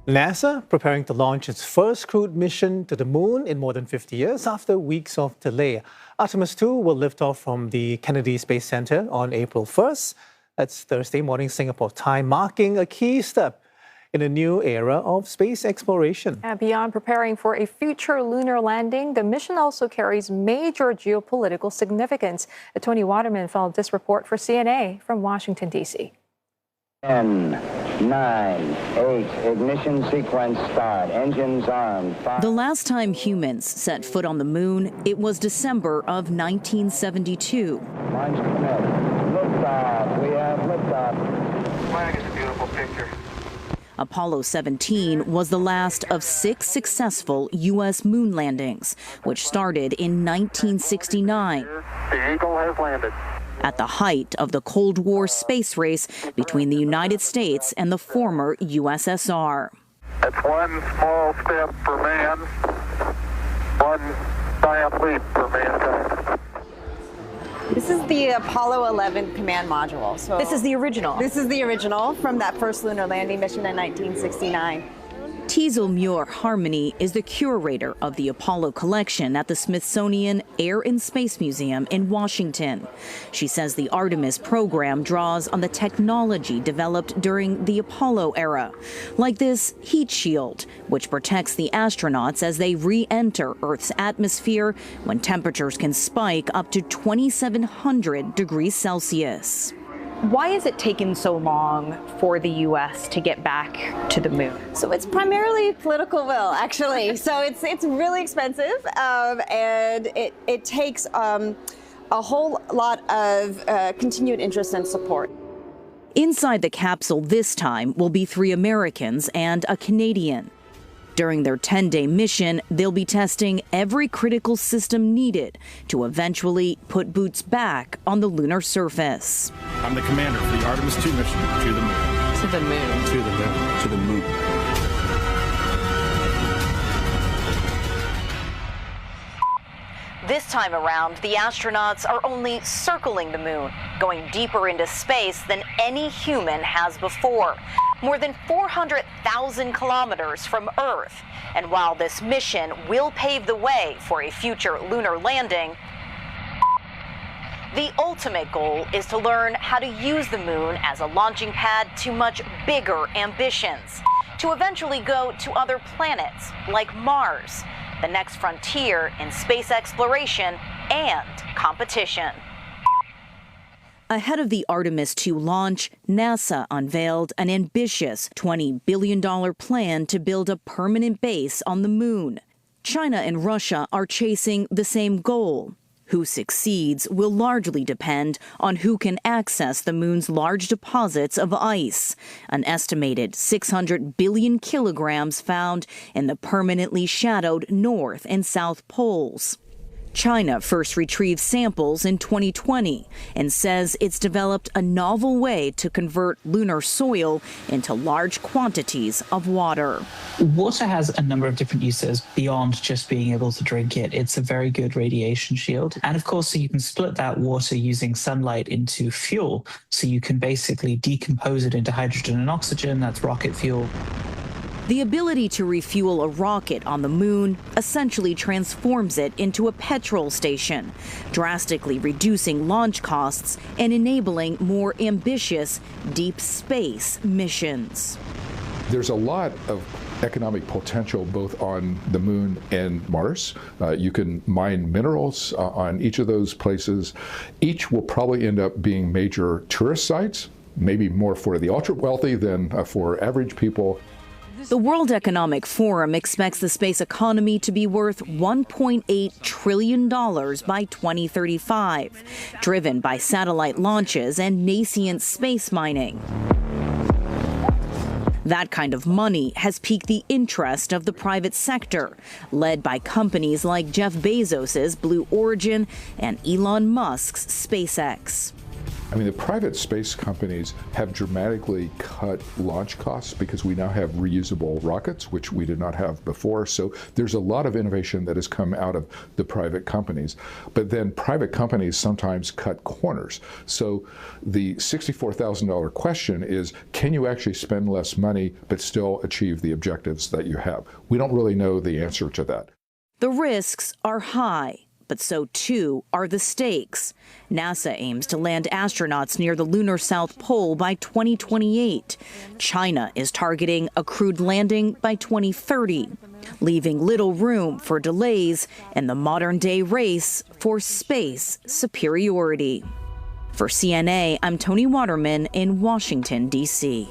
NASA preparing to launch its first crewed mission to the moon in more than 50 years after weeks of delay. Artemis II will lift off from the Kennedy Space Center on April 1st. That's Thursday morning Singapore time, marking a key step in a new era of space exploration. And beyond preparing for a future lunar landing, the mission also carries major geopolitical significance. Toni Waterman followed this report for CNA from Washington, D.C. 10, 9, 8, ignition sequence start, engines armed. 5. The last time humans set foot on the moon, it was December of 1972. Launch commit. Liftoff. We have liftoff. Flag is a beautiful picture. Apollo 17 was the last of 6 successful U.S. moon landings, which started in 1969. The Eagle has landed. At the height of the Cold War space race between the United States and the former USSR. That's one small step for man, one giant leap for mankind. This is the Apollo 11 command module. So This is the original. This is the original from that first lunar landing mission in 1969. Teasel Muir-Harmony is the curator of the Apollo collection at the Smithsonian Air and Space Museum in Washington. She says the Artemis program draws on the technology developed during the Apollo era, like this heat shield, which protects the astronauts as they re-enter Earth's atmosphere when temperatures can spike up to 2,700 degrees Celsius. Why is it taking so long for the U.S. to get back to the moon? So it's primarily political will, actually. So it's really expensive, and it takes a whole lot of continued interest and support. Inside the capsule this time will be 3 Americans and a Canadian. During their 10-day mission, they'll be testing every critical system needed to eventually put boots back on the lunar surface. I'm the commander for the Artemis II mission to the moon. To the moon. To the moon. To the moon. This time around, the astronauts are only circling the moon, going deeper into space than any human has before. More than 400,000 kilometers from Earth. And while this mission will pave the way for a future lunar landing, the ultimate goal is to learn how to use the moon as a launching pad to much bigger ambitions, to eventually go to other planets like Mars, the next frontier in space exploration and competition. Ahead of the Artemis II launch, NASA unveiled an ambitious $20 billion plan to build a permanent base on the moon. China and Russia are chasing the same goal. Who succeeds will largely depend on who can access the moon's large deposits of ice, an estimated 600 billion kilograms found in the permanently shadowed North and South poles. China first retrieved samples in 2020 and says it's developed a novel way to convert lunar soil into large quantities of water. Water has a number of different uses beyond just being able to drink it. It's a very good radiation shield. And of course, so you can split that water using sunlight into fuel. So you can basically decompose it into hydrogen and oxygen. That's rocket fuel. The ability to refuel a rocket on the moon essentially transforms it into a petrol station, drastically reducing launch costs and enabling more ambitious deep space missions. There's a lot of economic potential both on the moon and Mars. You can mine minerals on each of those places. Each will probably end up being major tourist sites, maybe more for the ultra-wealthy than for average people. The World Economic Forum expects the space economy to be worth $1.8 trillion by 2035, driven by satellite launches and nascent space mining. That kind of money has piqued the interest of the private sector, led by companies like Jeff Bezos's Blue Origin and Elon Musk's SpaceX. I mean, the private space companies have dramatically cut launch costs because we now have reusable rockets, which we did not have before. So there's a lot of innovation that has come out of the private companies. But then private companies sometimes cut corners. So the $64,000 question is, can you actually spend less money but still achieve the objectives that you have? We don't really know the answer to that. The risks are high, but so too are the stakes. NASA aims to land astronauts near the lunar South Pole by 2028. China is targeting a crewed landing by 2030, leaving little room for delays in the modern-day race for space superiority. For CNA, I'm Toni Waterman in Washington, D.C.